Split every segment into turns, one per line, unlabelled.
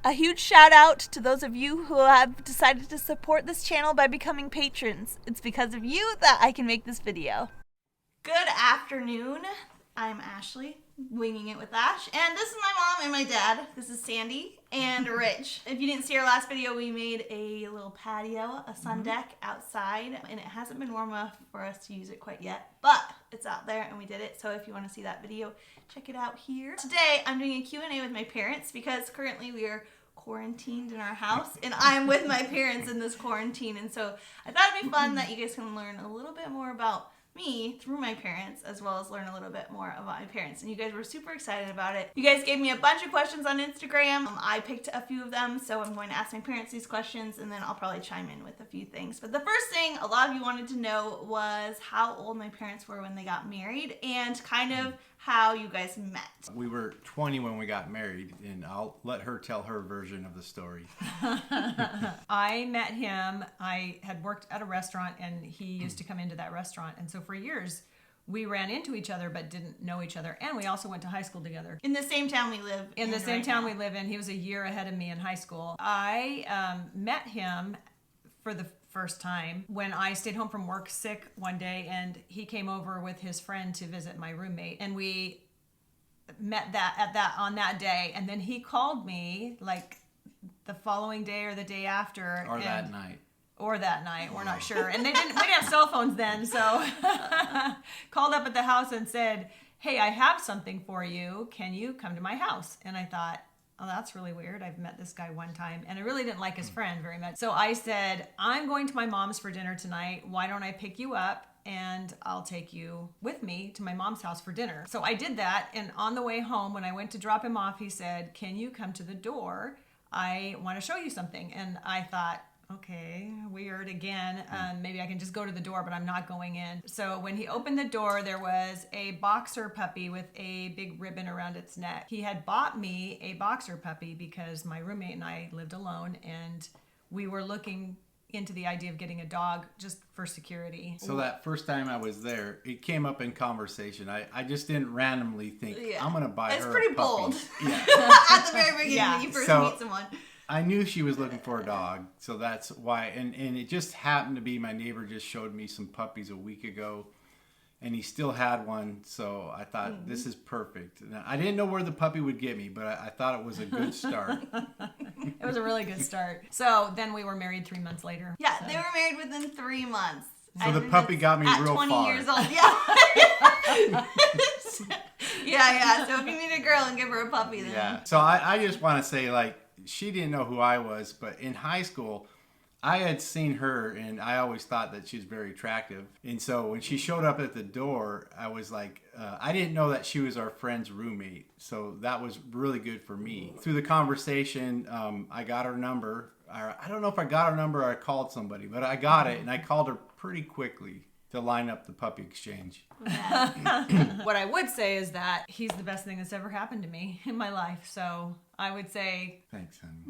A huge shout out to those of you who have decided to support this channel by becoming patrons. It's because of you that I can make this video. Good afternoon. I'm Ashley, winging it with Ash, and this is my mom and my dad. This is Sandy and Rich. If you didn't see our last video, we made a little patio, a sun deck outside, and it hasn't been warm enough for us to use it quite yet, but it's out there and we did it. So if you want to see that video, check it out here. Today, I'm doing a Q&A with my parents because currently we are quarantined in our house and I'm with my parents in this quarantine, and so I thought it'd be fun that you guys can learn a little bit more about me through my parents, as well as learn a little bit more about my parents. And you guys were super excited about it. You guys gave me a bunch of questions on Instagram. I picked a few of them, so I'm going to ask my parents these questions, and then I'll probably chime in with a few things. But the first thing a lot of you wanted to know was how old my parents were when they got married, and kind of how you guys met.
We were 20 when we got married, and I'll let her tell her version of the story.
I met him, I had worked at a restaurant, and he used to come into that restaurant. And so for years, we ran into each other but didn't know each other. And we also went to high school together.
In the same town we live in.
In the same town we live in. He was a year ahead of me in high school. I met him for the first time when I stayed home from work sick one day, and he came over with his friend to visit my roommate, and we met on that day. And then he called me like the following day or the day after,
Or that night.
We're not sure. And we didn't have cell phones then, so called up at the house and said, "Hey, I have something for you. Can you come to my house?" And I thought, oh, that's really weird. I've met this guy one time, and I really didn't like his friend very much. So I said, I'm going to my mom's for dinner tonight. Why don't I pick you up and I'll take you with me to my mom's house for dinner? So I did that, and on the way home, when I went to drop him off, he said, "Can you come to the door? I want to show you something." And I thought, okay, weird again. Maybe I can just go to the door, but I'm not going in. So when he opened the door, there was a boxer puppy with a big ribbon around its neck. He had bought me a boxer puppy because my roommate and I lived alone, and we were looking into the idea of getting a dog just for security.
So that first time I was there, it came up in conversation. I just didn't randomly think, I'm going to buy her a puppy.
It's pretty bold.
Yeah.
At the very beginning when you first meet someone.
I knew she was looking for a dog, so that's why. And it just happened to be my neighbor just showed me some puppies a week ago, and he still had one, so I thought, this is perfect. Now, I didn't know where the puppy would get me, but I thought it was a good start.
It was a really good start. So then we were married 3 months later.
Yeah, they were married within 3 months.
So the puppy got me real far.
At 20 years old, yeah. yeah. So if you meet a girl and give her a puppy, then.
Yeah. So I just want to say, like, she didn't know who I was, but in high school, I had seen her, and I always thought that she was very attractive. And so when she showed up at the door, I was like, I didn't know that she was our friend's roommate. So that was really good for me. Through the conversation, I got her number. I don't know if I got her number or I called somebody, but I got it, and I called her pretty quickly to line up the puppy exchange.
What I would say is that he's the best thing that's ever happened to me in my life. So I would say...
Thanks, honey.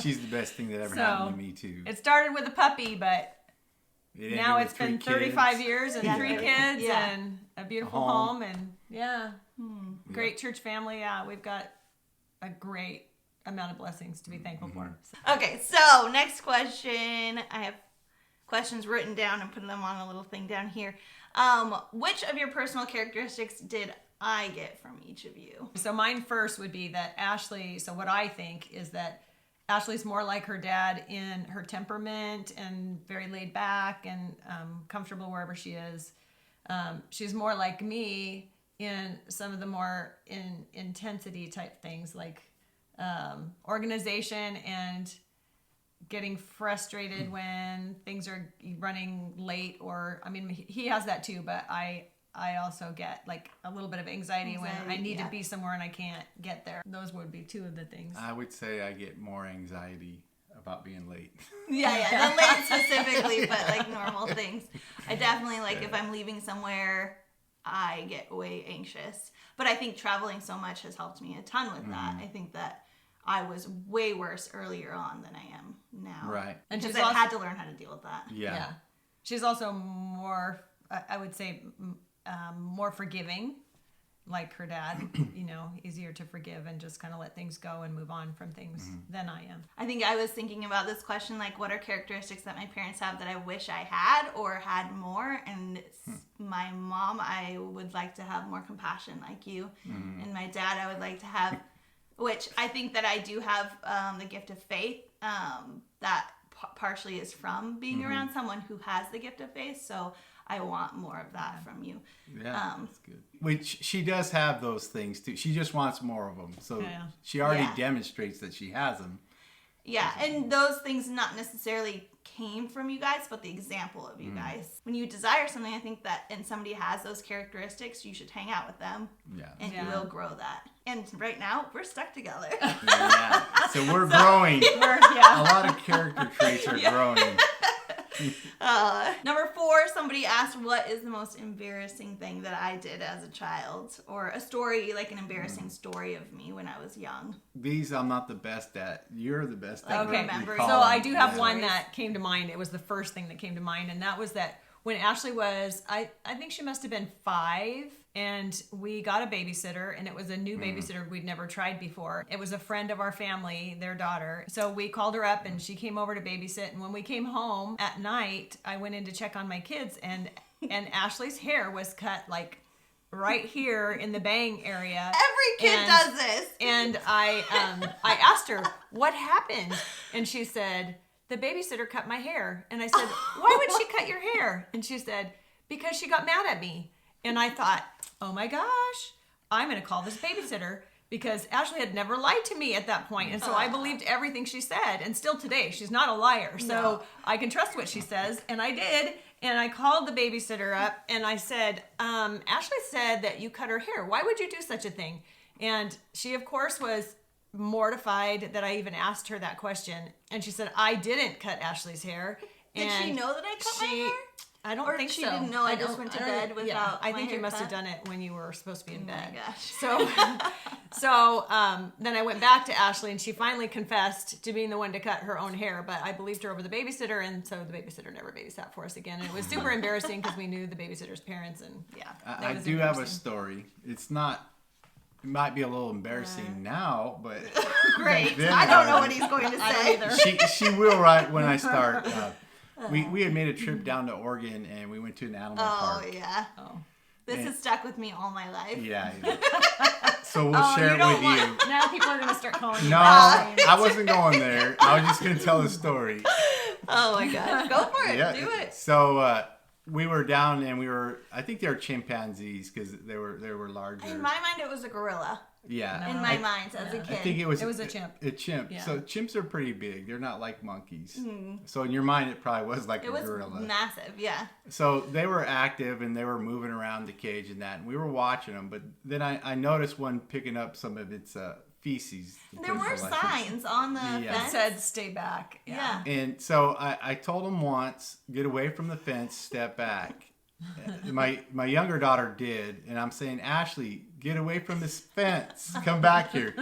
She's the best thing that ever happened to me, too.
It started with a puppy, but now it's been 35 years and 3 kids and a beautiful home. And great church family. Yeah, we've got a great amount of blessings to be thankful for.
Okay, so next question. I have questions written down and put them on a little thing down here. Which of your personal characteristics did I get from each of you?
So mine first would be that Ashley, so what I think is that Ashley's more like her dad in her temperament and very laid back and comfortable wherever she is. She's more like me in some of the more intensity type things, like organization and getting frustrated when things are running late, or I mean, he has that too, but I also get like a little bit of anxiety when I need to be somewhere and I can't get there. Those would be 2 of the things.
I would say I get more anxiety about being late.
Yeah, not late specifically, but like normal things. I definitely, like, if I'm leaving somewhere, I get way anxious. But I think traveling so much has helped me a ton with that. I think that I was way worse earlier on than I am now.
Right.
And because I've had to learn how to deal with that.
Yeah.
She's also more, I would say, more forgiving like her dad, easier to forgive and just kind of let things go and move on from things than I am.
I think I was thinking about this question, like, what are characteristics that my parents have that I wish I had or had more? And my mom, I would like to have more compassion like you. And my dad, I would like to have, which I think that I do have the gift of faith that partially is from being around someone who has the gift of faith. So I want more of that from you.
Yeah, that's good. Which she does have those things too. She just wants more of them. So she already demonstrates that she has them.
Yeah, and those things not necessarily came from you guys, but the example of you guys. When you desire something, I think that, and somebody has those characteristics, you should hang out with them. Yeah. And you will grow that. And right now, we're stuck together.
Yeah. So we're growing. A lot of character traits are growing.
Number 4, somebody asked, what is the most embarrassing thing that I did as a child? Or a story, like an embarrassing story of me when I was young.
These I'm not the best at. You're the best at
remembering. So I do have one that came to mind. It was the first thing that came to mind, and that was that when Ashley was, I think she must have been 5, and we got a babysitter, and it was a new babysitter we'd never tried before. It was a friend of our family, their daughter. So we called her up, and she came over to babysit, and when we came home at night, I went in to check on my kids, and Ashley's hair was cut like right here in the bang area.
Every kid does this.
And I asked her, what happened? And she said, the babysitter cut my hair. And I said, why would she cut your hair? And she said, because she got mad at me. And I thought, oh my gosh, I'm going to call this babysitter, because Ashley had never lied to me at that point. And so I believed everything she said. And still today, she's not a liar. So I can trust what she says. And I did. And I called the babysitter up and I said, Ashley said that you cut her hair. Why would you do such a thing? And she, of course, was mortified that I even asked her that question. And she said, I didn't cut Ashley's hair.
Did she know that I cut my hair?
I don't think
she
so.
Didn't know I just went to bed without
I think
my
you must
haircut?
have done it when you were supposed to be in bed.
Oh my gosh.
So then I went back to Ashley, and she finally confessed to being the one to cut her own hair, but I believed her over the babysitter, and so the babysitter never babysat for us again. And it was super embarrassing because we knew the babysitter's parents, and
I do have a story. It's not. It might be a little embarrassing now, but
great. I don't know what he's going to say.
Either.
She will right when I start. We had made a trip down to Oregon, and we went to an animal park.
Oh, yeah. This has stuck with me all my life.
Yeah. So we'll share it with you.
Now people are going to start calling you.
No, I wasn't going there. I was just going to tell the story.
Oh, my gosh. Go for it.
Yeah.
Do it.
So we were down, and I think they were chimpanzees because they were larger.
In my mind, it was a gorilla.
Yeah.
In my mind, as a kid.
I think it was
a chimp.
A chimp.
Yeah.
So chimps are pretty big. They're not like monkeys. So in your mind, it probably was like a gorilla.
It was massive, yeah.
So they were active, and they were moving around the cage and that, and we were watching them. But then I noticed one picking up some of its feces.
There were signs on the fence.
It said, stay back.
Yeah.
And so I told him once, get away from the fence, step back. My younger daughter did, and I'm saying, Ashley, get away from this fence. Come back here.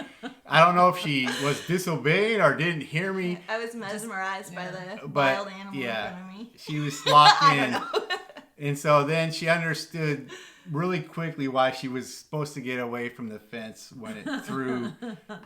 I don't know if she was disobeying or didn't hear me.
I was mesmerized by the wild animal in front of me.
She was locked in. And so then she understood really quickly why she was supposed to get away from the fence when it threw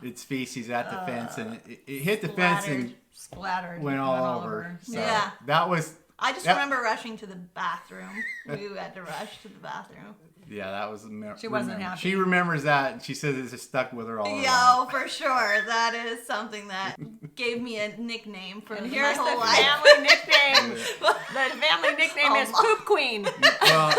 its feces at the fence, and it hit the fence and
splattered,
went all over. So that was.
I just remember rushing to the bathroom. We had to rush to the bathroom.
Yeah, that was.
She wasn't happy.
She remembers that, and she says it's just stuck with her all around.
Yeah, for sure. That is something that gave me a nickname for my whole life.
Family nickname. The family nickname is Poop Queen.
Well,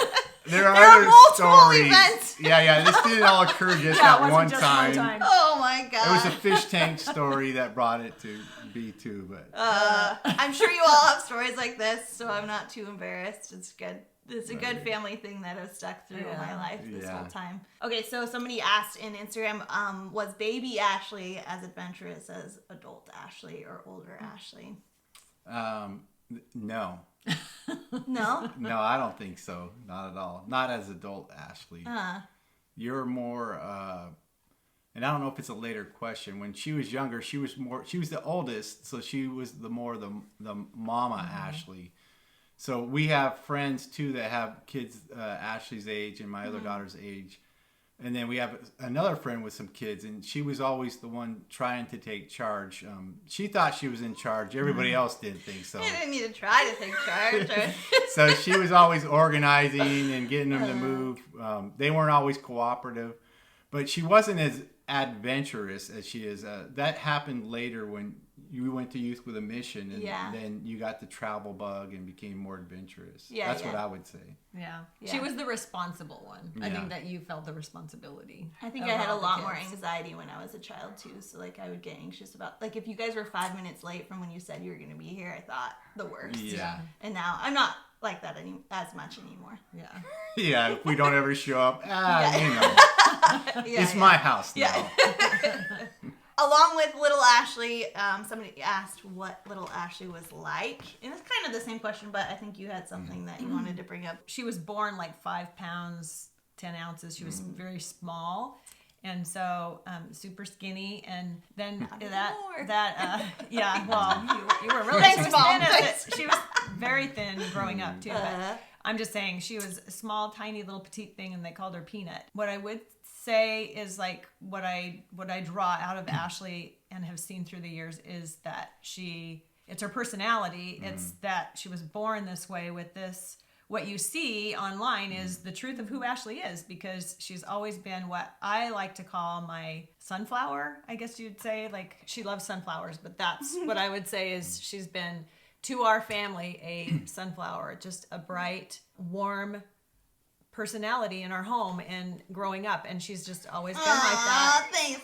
there are other
multiple
stories.
Events.
Yeah, this didn't all occur just at one time.
Oh my god!
It was a fish tank story that brought it to be too, but
I'm sure you all have stories like this, so I'm not too embarrassed. It's good. It's a good family thing that has stuck through my life this whole time. Okay, so somebody asked in Instagram, was baby Ashley as adventurous as adult Ashley or older Ashley?
No.
No?
No, I don't think so. Not at all. Not as adult Ashley. You're more, and I don't know if it's a later question. When she was younger, she was the oldest, so she was the mama Ashley. So we have friends too that have kids Ashley's age and my other daughter's age. And then we have another friend with some kids, and she was always the one trying to take charge. She thought she was in charge. Everybody else didn't think so.
You didn't need to try to take charge.
So she was always organizing and getting them to move. They weren't always cooperative, but she wasn't as adventurous as she is. That happened later when you went to Youth with a Mission, and then you got the travel bug and became more adventurous. That's what I would say.
Yeah. She was the responsible one. I think that you felt the responsibility.
I think I had a lot more anxiety when I was a child too. So like I would get anxious about, like, if you guys were 5 minutes late from when you said you were going to be here, I thought the worst.
Yeah.
And now I'm not like that as much anymore.
Yeah.
Yeah, if we don't ever show up, you know, it's my house now.
Along with little Ashley, somebody asked what little Ashley was like. And it's kind of the same question, but I think you had something that you wanted to bring up.
She was born like 5 pounds, 10 ounces. She was very small. And so super skinny. And then you were really she was very thin growing up too. But I'm just saying she was a small, tiny little petite thing, and they called her Peanut. What I would say is like what I draw out of Ashley and have seen through the years is that it's her personality. It's that she was born this way with this. What you see online is the truth of who Ashley is, because she's always been what I like to call my sunflower, I guess you'd say. Like, she loves sunflowers, but that's what I would say is she's been, to our family, a sunflower, just a bright, warm personality in our home and growing up, and she's just always been like that.
Thanks,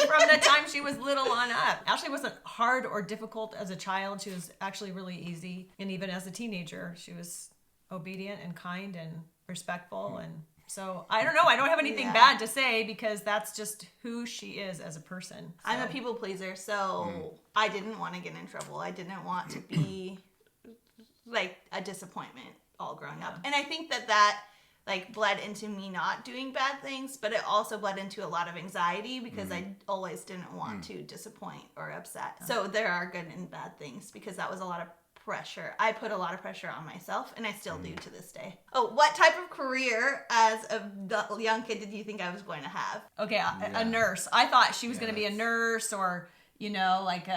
from the time she was little on up. Ashley wasn't hard or difficult as a child. She was actually really easy, and even as a teenager, she was obedient and kind and respectful. And so I don't know. I don't have anything bad to say, because that's just who she is as a person. So.
I'm a people pleaser, so I didn't want to get in trouble. I didn't want to be like a disappointment all growing up. And I think that like bled into me not doing bad things, but it also bled into a lot of anxiety, because I always didn't want to disappoint or upset. So there are good and bad things, because that was a lot of pressure. I put a lot of pressure on myself, and I still do to this day. Oh, what type of career as a young kid did you think I was going to have?
Okay, a nurse. I thought she was going to be a nurse, or you know, like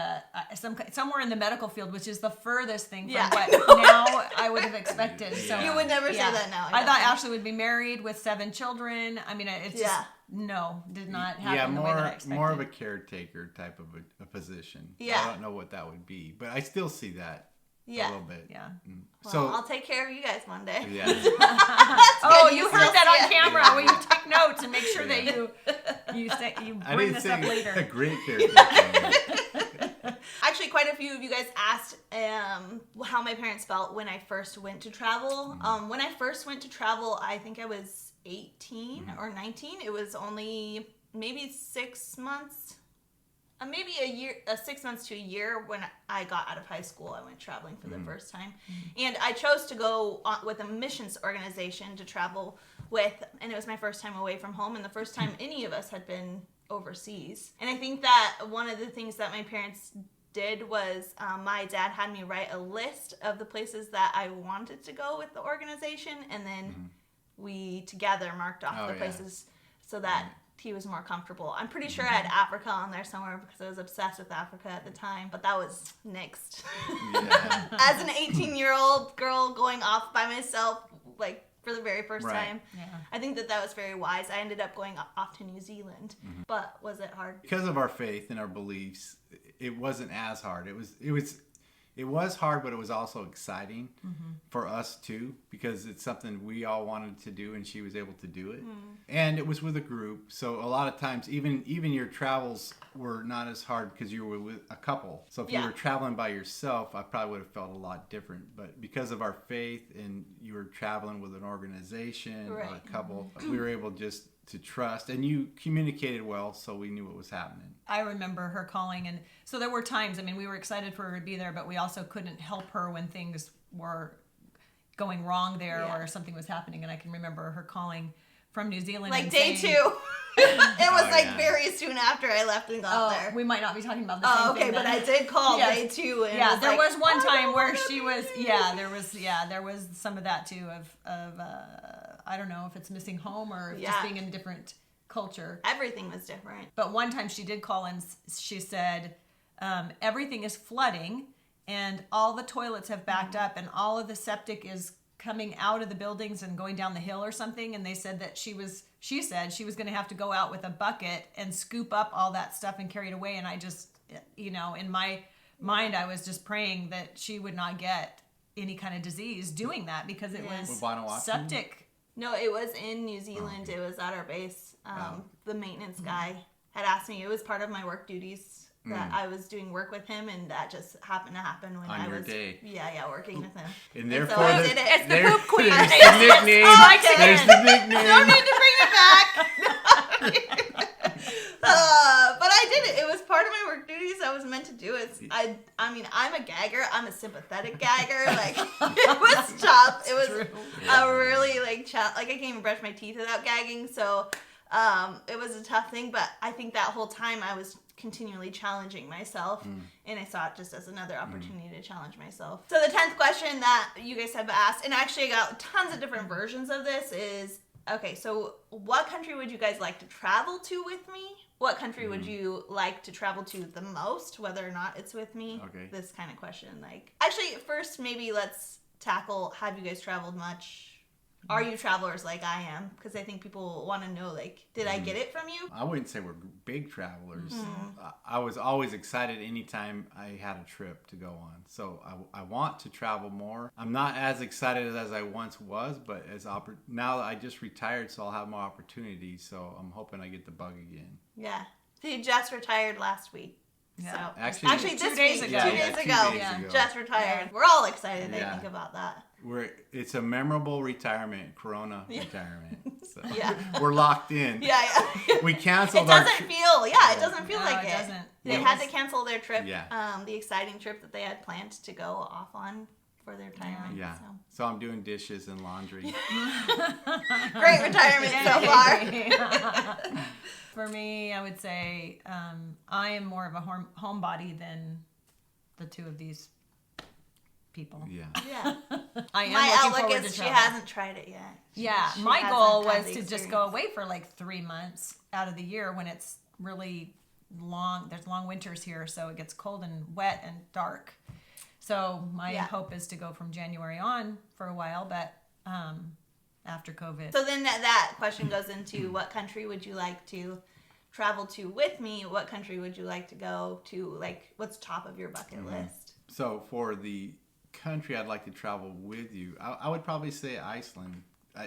somewhere in the medical field, which is the furthest thing from what now I would have expected. So
you would never say that now.
I thought Ashley would be married with 7 children. I mean, it's just did not happen the way that I expected.
More of a caretaker type of a position. I don't know what that would be, but I still see that. A little bit. Yeah.
Well, so I'll take care of you guys one day.
Yeah.
Oh, you heard that on camera. Will you take notes and make sure that you bring this up later?
A great caretaker.
Actually, quite a few of you guys asked how my parents felt when I first went to travel. When I first went to travel, I think I was 18 or 19. It was only maybe 6 months. Maybe a year, 6 months to a year when I got out of high school. I went traveling for the first time. And I chose to go with a missions organization to travel with, and it was my first time away from home and the first time any of us had been overseas. And I think that one of the things that my parents did was my dad had me write a list of the places that I wanted to go with the organization, and then we together marked off the places so that he was more comfortable. I'm pretty sure I had Africa on there somewhere, because I was obsessed with Africa at the time, but that was nixed. As an 18-year-old girl going off by myself, like, for the very first time. I think that was very wise. I ended up going off to New Zealand, but was it hard?
Because of our faith and our beliefs, it wasn't as hard. It was hard, but it was also exciting for us too, because it's something we all wanted to do, and she was able to do it. And it was with a group, so a lot of times even your travels were not as hard because you were with a couple. So if you were traveling by yourself, I probably would have felt a lot different. But because of our faith and you were traveling with an organization or a couple, we were able just to trust, and you communicated well, so we knew what was happening.
I remember her calling, and so there were times, I mean, we were excited for her to be there, but we also couldn't help her when things were going wrong there or something was happening. And I can remember her calling from New Zealand.
Like
and
day
saying,
2. It was like
yeah.
very soon after I left and got there.
We might not be talking about the same
Okay,
thing.
but
then.
I did call
Yes.
day 2. And
Yeah, there was one
I
time
don't
where
wanna
she
be
was.
here.
There was some of that too. Of I don't know if it's missing home or if just
Yeah.
being in a different culture.
Everything was different.
But one time she did call and she said, everything is flooding and all the toilets have backed up and all of the septic is coming out of the buildings and going down the hill or something. And they said that she said she was going to have to go out with a bucket and scoop up all that stuff and carry it away. And I just, in my mind, I was just praying that she would not get any kind of disease doing that because it was
Vanuatu?
septic.
No, it was in New Zealand. It was at our base. The maintenance guy had asked me. It was part of my work duties that I was doing work with him, and that just happened to happen when
On
I
your
was
day.
working with him.
And
so
therefore,
I did it.
It's the poop queen.
There's
It's
the nickname.
okay.
There's the nickname.
No need to bring it back. But I did it. It was part of my work duties. I was meant to do it. I mean, I'm a gagger. I'm a sympathetic gagger. Like it was tough. It was a really like I can't even brush my teeth without gagging. So it was a tough thing. But I think that whole time I was continually challenging myself, and I saw it just as another opportunity to challenge myself. So the 10th question that you guys have asked, and actually I got tons of different versions of this, is okay, so what country would you guys like to travel to with me? What country would you like to travel to the most, whether or not it's with me?
Okay.
This kind of question. Like, actually, first, maybe let's tackle, have you guys traveled much? Are you travelers like I am? Because I think people want to know, like, did I get it from you?
I wouldn't say we're big travelers. I was always excited anytime I had a trip to go on. So I want to travel more. I'm not as excited as I once was, but now that I just retired, so I'll have more opportunities. So I'm hoping I get the bug again.
Yeah. He just retired last week.
Yeah.
So,
Actually,
this
2 days
week,
ago.
2
Yeah,
days
2
ago,
days ago.
just retired. We're all excited, I
Yeah.
think, about that.
It's a memorable retirement, Corona retirement. So
Yeah.
we're locked in.
Yeah, yeah.
We
It
canceled our
doesn't feel, it doesn't feel
No,
like
it
it.
doesn't.
They
It
had
was-
to cancel their trip,
Yeah.
the exciting trip that they had planned to go off on for their retirement.
Yeah.
So.
So I'm doing dishes and laundry.
Great retirement so far.
For me, I would say I am more of a homebody than the two of these people.
Yeah.
Yeah.
I am
My
looking
outlook
forward
is
to
she
travel.
hasn't tried it yet.
Yeah,
She
my
hasn't
goal
had
was
the
to just go
experience.
away for like 3 months out of the year when it's really long. There's long winters here, so it gets cold and wet and dark. So my hope is to go from January on for a while, but after COVID.
So then that question goes into what country would you like to travel to with me? What country would you like to go to? Like, what's top of your bucket list?
So for the country I'd like to travel with you, I would probably say Iceland.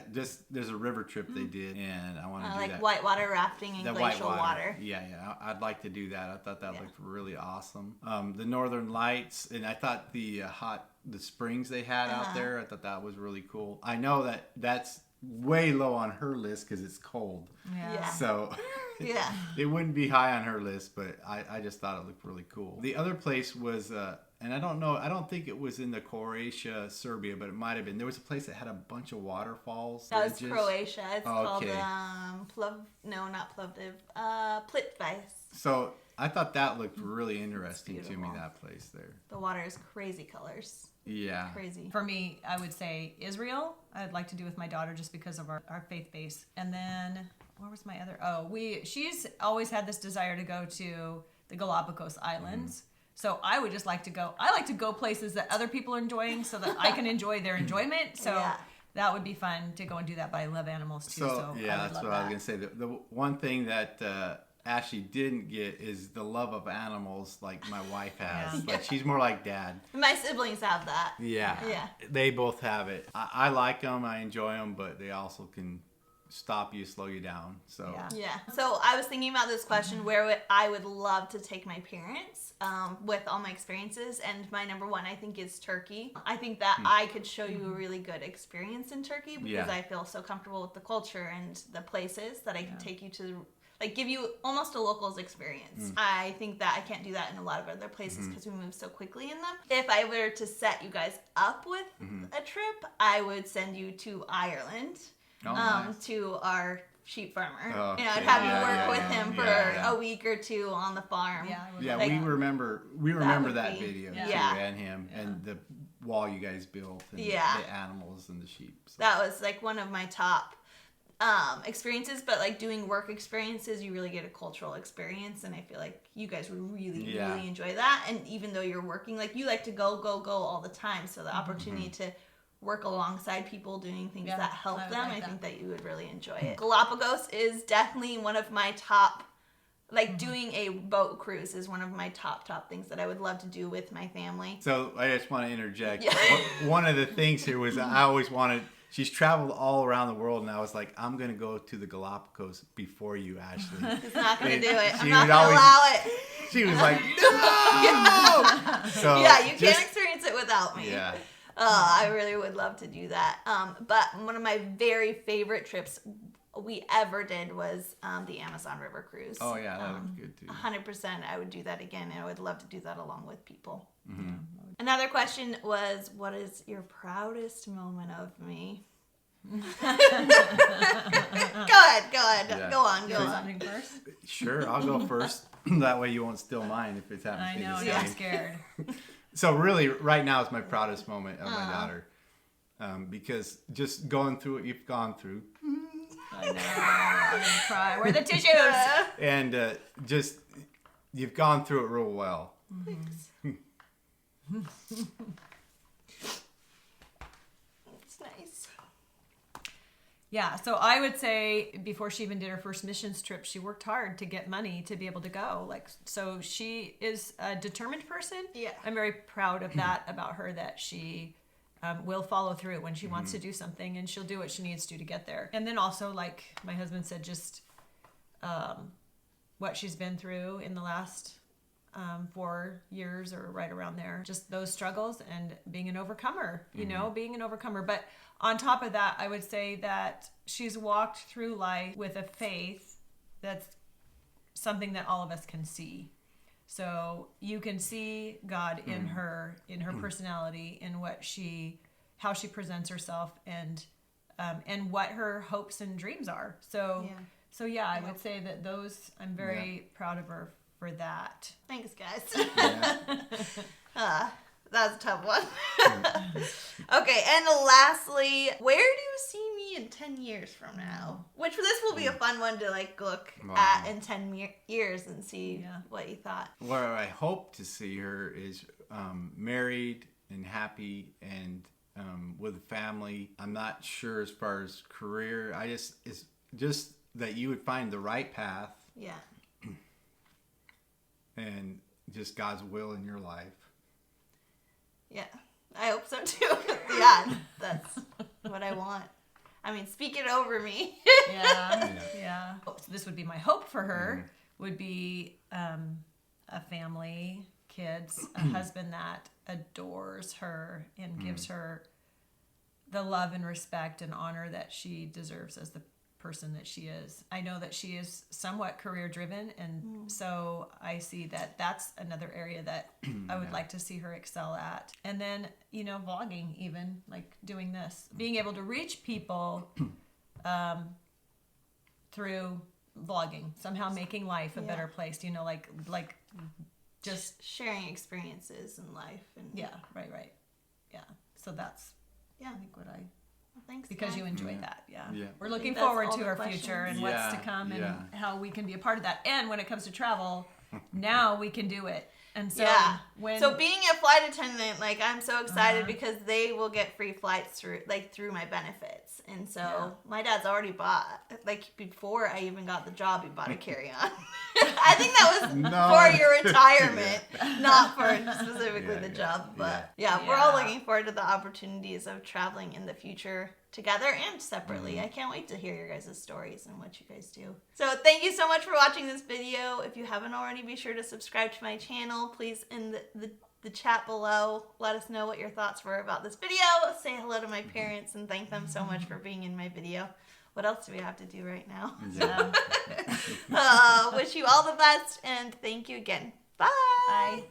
There's a river trip they did, and I want to do
Like
that.
whitewater rafting and
The
glacial water.
Yeah, I'd like to do that. I thought that looked really awesome. The Northern Lights, and I thought the springs they had out there, I thought that was really cool. I know that's way low on her list because it's cold.
Yeah.
So
Yeah.
it wouldn't be high on her list, but I just thought it looked really cool. The other place was, and I don't think it was in the Croatia, Serbia, but it might have been. There was a place that had a bunch of waterfalls.
That was
ridges.
Croatia. It's called
Okay.
Plitvice.
So I thought that looked really interesting to me,
beautiful.
that place there.
The water is crazy colors.
Yeah.
Crazy.
For me, I would say Israel. I'd like to do with my daughter just because of our faith base. And then where was my other? She's always had this desire to go to the Galapagos Islands. So I would just like to go. I like to go places that other people are enjoying so that I can enjoy their enjoyment. So that would be fun to go and do that. But I love animals too. So
yeah,
I would
that's
love
what I was going to say. The one thing that Ashley didn't get is the love of animals like my wife has.
Yeah.
Like she's more like dad.
My siblings have that.
Yeah.
Yeah.
They both have it. I like them. I enjoy them, but they also can stop you, slow you down. So
Yeah. So I was thinking about this question where I would love to take my parents with all my experiences, and my number one I think is Turkey. I think that I could show you a really good experience in Turkey because I feel so comfortable with the culture and the places that I can take you to, like, give you almost a local's experience. I think that I can't do that in a lot of other places because we move so quickly in them. If I were to set you guys up with a trip, I would send you to Ireland.
Nice.
to our sheep farmer.
Oh,
And I'd
okay.
have
Yeah,
you work
yeah,
with
yeah.
him for
Yeah.
a week or two on the farm.
Yeah, I would
Yeah,
love
we
that.
remember
would
that
be-
video
yeah.
too,
Yeah.
and him and the wall you guys built and
Yeah.
the animals and the sheep. So.
That was like one of my top experiences, but like doing work experiences, you really get a cultural experience, and I feel like you guys would really enjoy that. And even though you're working, like you like to go all the time, so the opportunity to work alongside people doing things that help
I would
them,
like
I
that.
think that you would really enjoy it. Galapagos is definitely one of my top, like doing a boat cruise is one of my top things that I would love to do with my family.
So I just want to interject.
Yeah.
One of the things here was I always wanted. She's traveled all around the world, and I was like, I'm gonna go to the Galapagos before you, Ashley.
It's not going to do it. I'm
She
not
would
going to
always-
allow it.
She was like, no. So
Yeah, you can't
just-
experience it without me.
Yeah.
I really would love to do that. But one of my very favorite trips we ever did was the Amazon River cruise.
Oh yeah, that was good too.
100%, I would do that again, and I would love to do that along with people. Another question was, what is your proudest moment of me? Go ahead.
Yeah.
Go on.
Something first.
Sure, I'll go first. That way you won't steal mine if it's
I
happening.
know,
the
I'm
same.
scared.
So really, right now is my proudest moment of my daughter, because just going through what you've gone through,
I know. I'm gonna cry. Where are the tissues?
and just you've gone through it real well.
Thanks. It's nice.
Yeah, so I would say before she even did her first missions trip, she worked hard to get money to be able to go. Like, so she is a determined person.
Yeah.
I'm very proud of that about her, that she will follow through when she wants to do something, and she'll do what she needs to get there. And then also, like my husband said, just what she's been through in the last 4 years or right around there, just those struggles and being an overcomer, being an overcomer. But on top of that, I would say that she's walked through life with a faith that's something that all of us can see. So you can see God in her personality, in how she presents herself, and what her hopes and dreams are. So I would say that those, I'm very proud of her for that.
Thanks, guys.
Yeah.
That was a tough one. Okay, and lastly, where do you see me in 10 years from now? Which this will be a fun one to like look at in 10 years and see what you thought.
Where I hope to see her is married and happy and with a family. I'm not sure as far as career. It's just that you would find the right path.
Yeah.
And just God's will in your life.
Yeah, I hope so too. Yeah, that's what I want. I mean, speak it over me.
Yeah. So this would be my hope for her, would be a family, kids, a husband that adores her and gives her the love and respect and honor that she deserves as the person that she is. I know that she is somewhat career driven, and so I see that that's another area that I would like to see her excel at. And then, vlogging, even like doing this, being able to reach people through vlogging, somehow making life a better place, like just
sharing experiences in life. And
right. Yeah. So that's I think what
thanks,
because
guys.
you enjoyed that. Yeah.
Yeah.
We're looking
that's
forward
all
to
the
our
questions.
future and
Yeah,
what's to come and
yeah.
how we can be a part of that. And when it comes to travel, now we can do it. And so
so being a flight attendant, like I'm so excited because they will get free flights through my benefits. And so my dad's already bought, like before I even got the job, he bought a carry-on. I think that was for your retirement, not for specifically the job. But we're all looking forward to the opportunities of traveling in the future together and separately. I can't wait to hear your guys' stories and what you guys do. So thank you so much for watching this video. If you haven't already, be sure to subscribe to my channel. Please, in the chat below, let us know what your thoughts were about this video. Say hello to my parents and thank them so much for being in my video. What else do we have to do right now?
Yeah.
Wish you all the best and thank you again. Bye.
Bye.